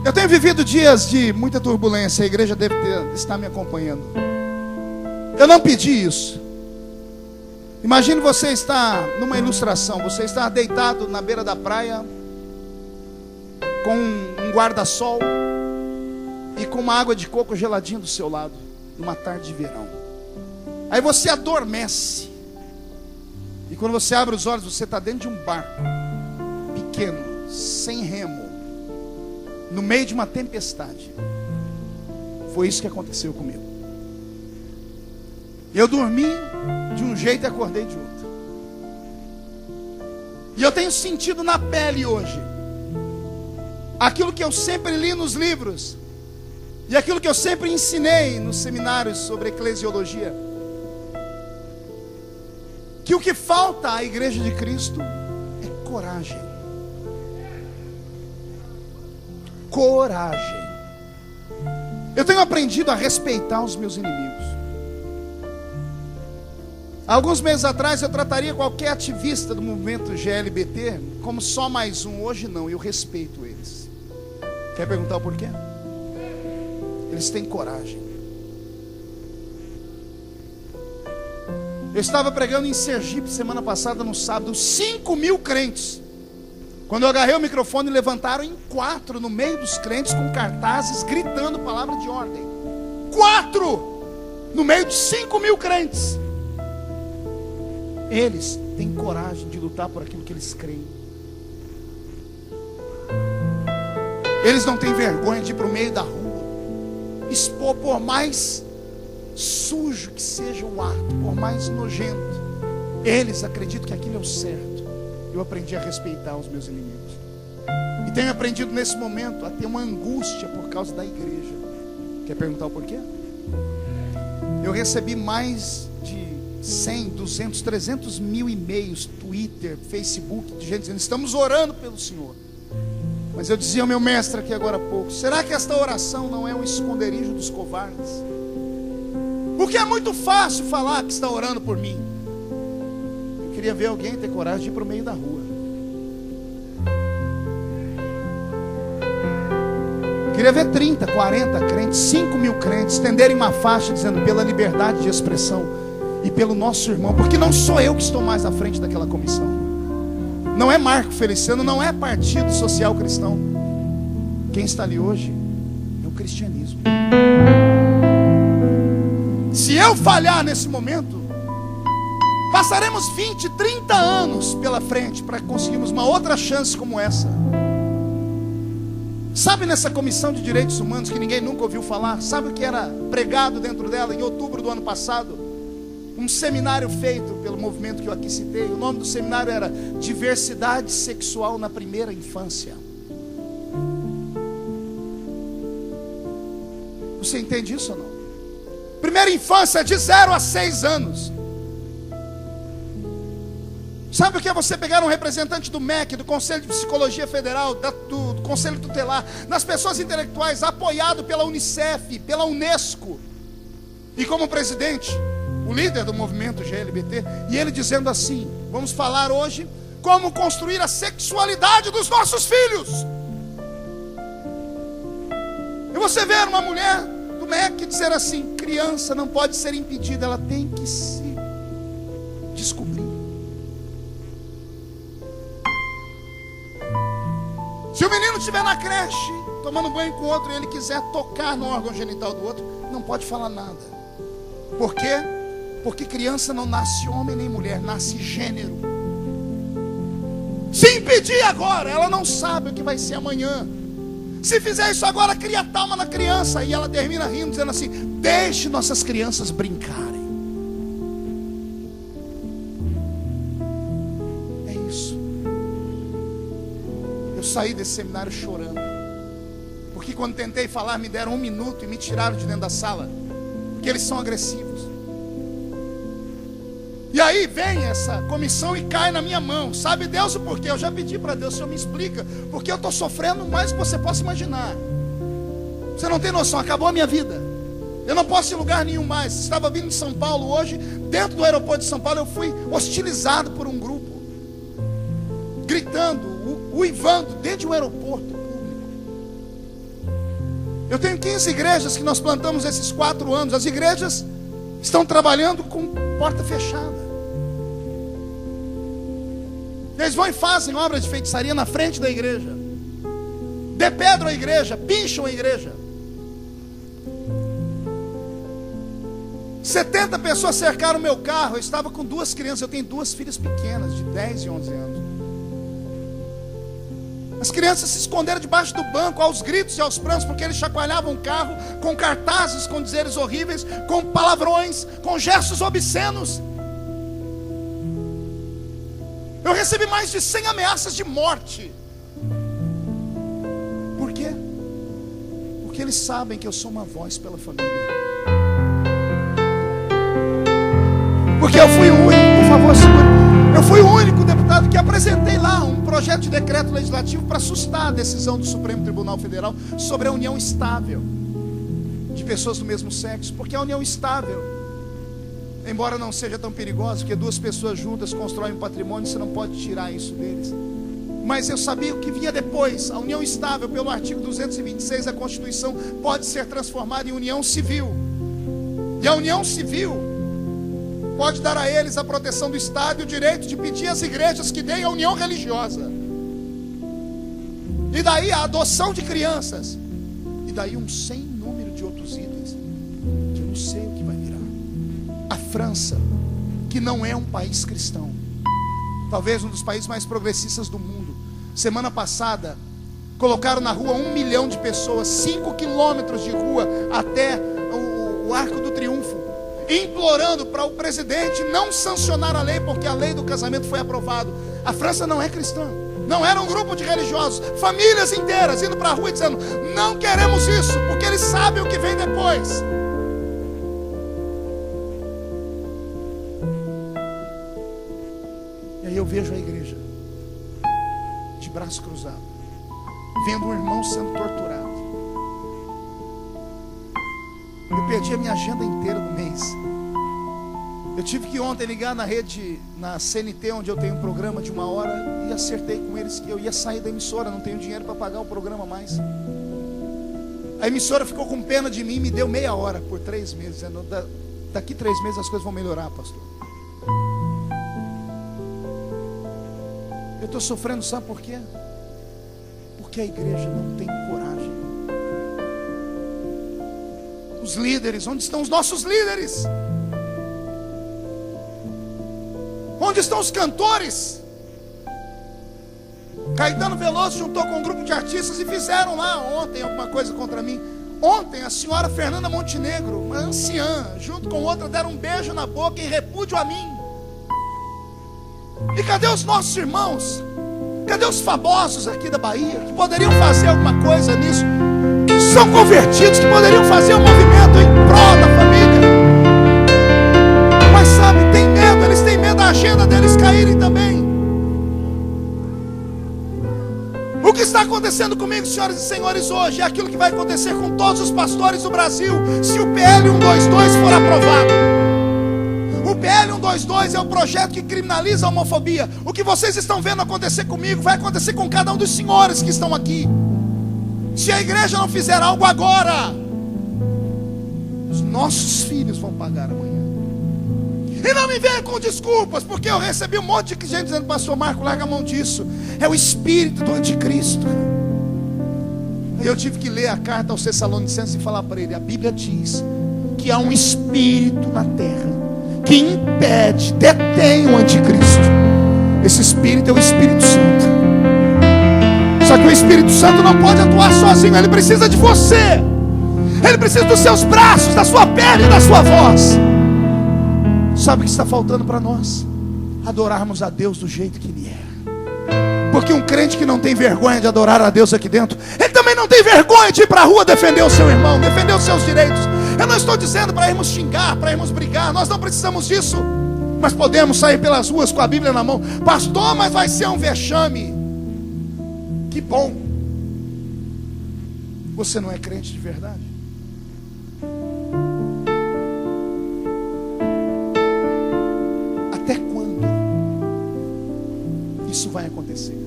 Eu tenho vivido dias de muita turbulência. A igreja deve estar me acompanhando. Eu não pedi isso. Imagine você estar numa ilustração. Você está deitado na beira da praia, com um guarda-sol e com uma água de coco geladinha do seu lado, numa tarde de verão. Aí você adormece. E quando você abre os olhos, você está dentro de um barco pequeno, sem remo, no meio de uma tempestade. Foi isso que aconteceu comigo. Eu dormi de um jeito e acordei de outro. E eu tenho sentido na pele hoje aquilo que eu sempre li nos livros e aquilo que eu sempre ensinei nos seminários sobre eclesiologia, que o que falta à igreja de Cristo é coragem. Coragem. Eu tenho aprendido a respeitar os meus inimigos. Alguns meses atrás eu trataria qualquer ativista do movimento GLBT como só mais um. Hoje não, eu respeito eles. Quer perguntar o porquê? Eles têm coragem. Eu estava pregando em Sergipe semana passada, no sábado, 5.000 crentes. Quando eu agarrei o microfone, levantaram em 4 no meio dos crentes com cartazes gritando palavra de ordem. 4 no meio de 5.000 crentes. Eles têm coragem de lutar por aquilo que eles creem. Eles não têm vergonha de ir para o meio da rua, expor, por mais sujo que seja o ato, por mais nojento, eles acreditam que aquilo é o certo. Eu aprendi a respeitar os meus inimigos. E tenho aprendido nesse momento a ter uma angústia por causa da igreja. Quer perguntar o porquê? Eu recebi mais de 100, 200, 300 mil e-mails, Twitter, Facebook, de gente dizendo: estamos orando pelo Senhor. Mas eu dizia ao meu mestre aqui agora há pouco: será que esta oração não é um esconderijo dos covardes? Porque é muito fácil falar que está orando por mim. Eu queria ver alguém ter coragem de ir para o meio da rua. Eu queria ver 30, 40 crentes, 5.000 crentes estenderem uma faixa dizendo: pela liberdade de expressão e pelo nosso irmão. Porque não sou eu que estou mais à frente daquela comissão. Não é Marco Feliciano, não é Partido Social Cristão. Quem está ali hoje é o cristianismo. Se eu falhar nesse momento, passaremos 20, 30 anos pela frente para conseguirmos uma outra chance como essa. Sabe, nessa comissão de direitos humanos que ninguém nunca ouviu falar, sabe o que era pregado dentro dela em outubro do ano passado? Um seminário feito pelo movimento que eu aqui citei. O nome do seminário era Diversidade Sexual na Primeira Infância. Você entende isso ou não? Primeira infância de 0 a 6 anos. Sabe o que é você pegar um representante do MEC, do Conselho de Psicologia Federal, do Conselho Tutelar, das pessoas intelectuais, apoiado pela Unicef, pela Unesco, e como presidente, o líder do movimento GLBT, e ele dizendo assim: vamos falar hoje como construir a sexualidade dos nossos filhos. E você vê uma mulher do MEC dizer assim: criança não pode ser impedida, ela tem que se descobrir. Se o menino estiver na creche, tomando banho com o outro, e ele quiser tocar no órgão genital do outro, não pode falar nada. Por quê? Porque criança não nasce homem nem mulher, nasce gênero. Se impedir agora, ela não sabe o que vai ser amanhã. Se fizer isso agora, cria trauma na criança. E ela termina rindo, dizendo assim: deixe nossas crianças brincarem. É isso. Eu saí desse seminário chorando, porque quando tentei falar, me deram 1 minuto e me tiraram de dentro da sala, porque eles são agressivos. E aí vem essa comissão e cai na minha mão. Sabe Deus o porquê? Eu já pedi para Deus: Senhor, me explica, porque eu estou sofrendo mais do que você possa imaginar. Você não tem noção, acabou a minha vida. Eu não posso ir em lugar nenhum mais. Estava vindo de São Paulo hoje, dentro do aeroporto de São Paulo, eu fui hostilizado por um grupo, gritando, uivando, dentro de um aeroporto público. Eu tenho 15 igrejas que nós plantamos esses 4 anos. As igrejas estão trabalhando com porta fechada. Eles vão e fazem obra de feitiçaria na frente da igreja, depedram a igreja, pincham a igreja. 70 pessoas cercaram o meu carro. Eu estava com 2 crianças. Eu tenho 2 filhas pequenas, de 10 e 11 anos. As crianças se esconderam debaixo do banco, aos gritos e aos prantos, porque eles chacoalhavam o carro com cartazes, com dizeres horríveis, com palavrões, com gestos obscenos. Eu recebi mais de 100 ameaças de morte. Por quê? Porque eles sabem que eu sou uma voz pela família. Porque eu fui o único, por favor, segure. Eu fui o único deputado que apresentei lá um projeto de decreto legislativo para assustar a decisão do Supremo Tribunal Federal sobre a união estável de pessoas do mesmo sexo. Porque a união estável, embora não seja tão perigosa, porque 2 pessoas juntas constroem um patrimônio, você não pode tirar isso deles. Mas eu sabia o que vinha depois. A união estável, pelo artigo 226 da Constituição, pode ser transformada em união civil. E a união civil pode dar a eles a proteção do Estado e o direito de pedir às igrejas que deem a união religiosa. E daí a adoção de crianças. E daí um sem número de outros itens que eu não sei o que vai virar. A França, que não é um país cristão, talvez um dos países mais progressistas do mundo, semana passada colocaram na rua 1 milhão de pessoas, 5 quilômetros de rua até o Arco do Triunfo, implorando para o presidente não sancionar a lei, porque a lei do casamento foi aprovada. A França não é cristã, não era um grupo de religiosos, famílias inteiras indo para a rua e dizendo: não queremos isso, porque eles sabem o que vem depois. E aí eu vejo a igreja de braço cruzado, vendo um irmão sendo torturado. Eu perdi a minha agenda inteira do mês. Eu tive que ontem ligar na rede, na CNT, onde eu tenho um programa de 1 hora, e acertei com eles que eu ia sair da emissora. Não tenho dinheiro para pagar o programa mais. A emissora ficou com pena de mim e me deu meia hora por 3 meses, dizendo: daqui 3 meses as coisas vão melhorar, pastor. Eu estou sofrendo, sabe por quê? Porque a igreja não tem coragem. Os líderes, onde estão os nossos líderes? Onde estão os cantores? Caetano Veloso juntou com um grupo de artistas e fizeram lá ontem alguma coisa contra mim. Ontem a senhora Fernanda Montenegro, uma anciã, junto com outra, deram um beijo na boca em repúdio a mim. E cadê os nossos irmãos? Cadê os famosos aqui da Bahia que poderiam fazer alguma coisa nisso? Que são convertidos, que poderiam fazer um movimento em prol da família. Mas sabe, tem medo, eles têm medo da agenda deles caírem também. O que está acontecendo comigo, senhoras e senhores, hoje é aquilo que vai acontecer com todos os pastores do Brasil se o PL 122 for aprovado. O PL 122 é o projeto que criminaliza a homofobia. O que vocês estão vendo acontecer comigo vai acontecer com cada um dos senhores que estão aqui. Se a igreja não fizer algo agora, os nossos filhos vão pagar amanhã. E não me venha com desculpas, porque eu recebi um monte de gente dizendo: pastor Marco, larga a mão disso. É o espírito do anticristo. Eu tive que ler a carta aos Tessalonicenses e falar para ele: a Bíblia diz que há um espírito na terra que impede, detém o anticristo. Esse espírito é o Espírito Santo. Só que o Espírito Santo não pode atuar sozinho, ele precisa de você. Ele precisa dos seus braços, da sua perna e da sua voz. Sabe o que está faltando para nós? Adorarmos a Deus do jeito que Ele é. Porque um crente que não tem vergonha de adorar a Deus aqui dentro, ele também não tem vergonha de ir para a rua defender o seu irmão, defender os seus direitos. Eu não estou dizendo para irmos xingar, para irmos brigar. Nós não precisamos disso. Mas podemos sair pelas ruas com a Bíblia na mão. Pastor, mas vai ser um vexame. Que bom. Você não é crente de verdade? Até quando isso vai acontecer?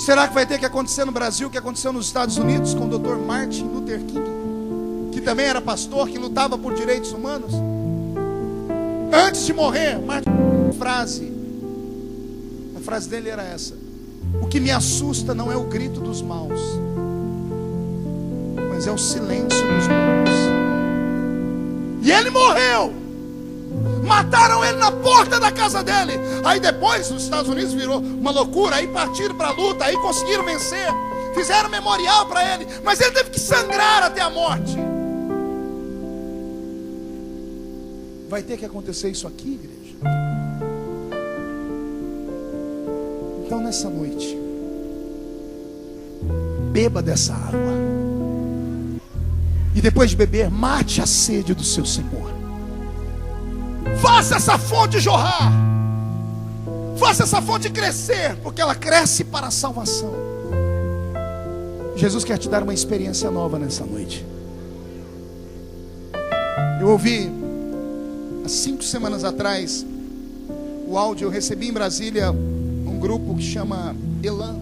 Será que vai ter que acontecer no Brasil o que aconteceu nos Estados Unidos com o Dr. Martin Luther King, que também era pastor, que lutava por direitos humanos? Antes de morrer, Martin, a frase dele era essa: o que me assusta não é o grito dos maus, mas é o silêncio dos bons. E ele morreu. Mataram ele na porta da casa dele. Aí depois os Estados Unidos virou uma loucura. Aí partiram para a luta. Aí conseguiram vencer. Fizeram memorial para ele. Mas ele teve que sangrar até a morte. Vai ter que acontecer isso aqui, igreja. Então nessa noite, beba dessa água. E depois de beber, mate a sede do seu Senhor. Faça essa fonte jorrar. Faça essa fonte crescer, porque ela cresce para a salvação. Jesus quer te dar uma experiência nova nessa noite. Eu ouvi há 5 semanas atrás o áudio. Eu recebi em Brasília um grupo que chama Elan.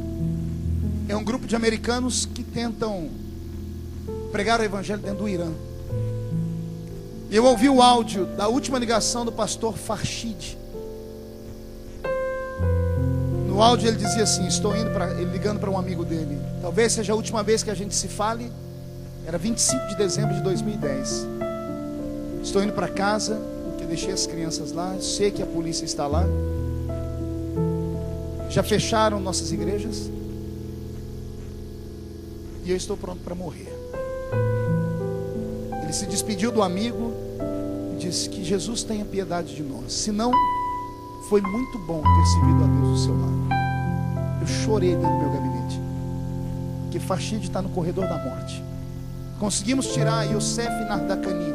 É um grupo de americanos que tentam pregar o evangelho dentro do Irã. Eu ouvi o áudio da última ligação do pastor Farshid. No áudio ele dizia assim: ele ligando para um amigo dele, talvez seja a última vez que a gente se fale. Era 25 de dezembro de 2010. Estou indo para casa, porque deixei as crianças lá. Sei que a polícia está lá. Já fecharam nossas igrejas. E eu estou pronto para morrer. Ele se despediu do amigo e disse que Jesus tenha piedade de nós. Se não, foi muito bom ter servido a Deus do seu lado. Eu chorei dentro do meu gabinete, porque Farshid está no corredor da morte. Conseguimos tirar Youssef Nardakani,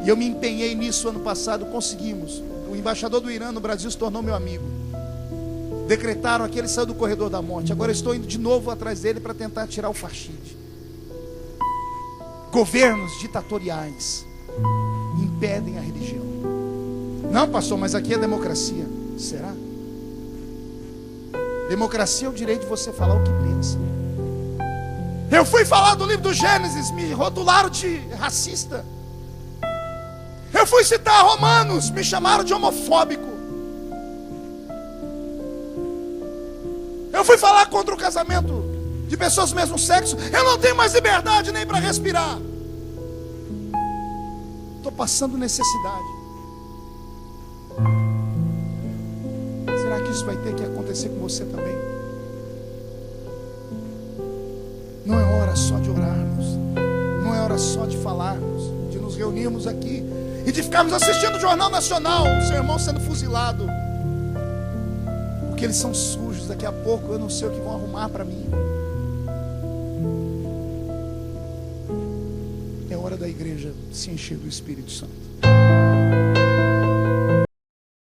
e eu me empenhei nisso ano passado. Conseguimos. O embaixador do Irã no Brasil se tornou meu amigo. Decretaram que ele saiu do corredor da morte. Agora eu estou indo de novo atrás dele para tentar tirar o Farshid. Governos ditatoriais impedem a religião. Não, pastor, mas aqui é democracia. Será? Democracia é o direito de você falar o que pensa. Eu fui falar do livro do Gênesis, me rotularam de racista. Eu fui citar Romanos, me chamaram de homofóbico. Eu fui falar contra o casamento de pessoas do mesmo sexo. Eu não tenho mais liberdade nem para respirar. Estou passando necessidade. Será que isso vai ter que acontecer com você também? Não é hora só de orarmos. Não é hora só de falarmos, de nos reunirmos aqui e de ficarmos assistindo o Jornal Nacional, o seu irmão sendo fuzilado. Porque eles são sujos. Daqui a pouco eu não sei o que vão arrumar para mim. É hora da igreja se encher do Espírito Santo.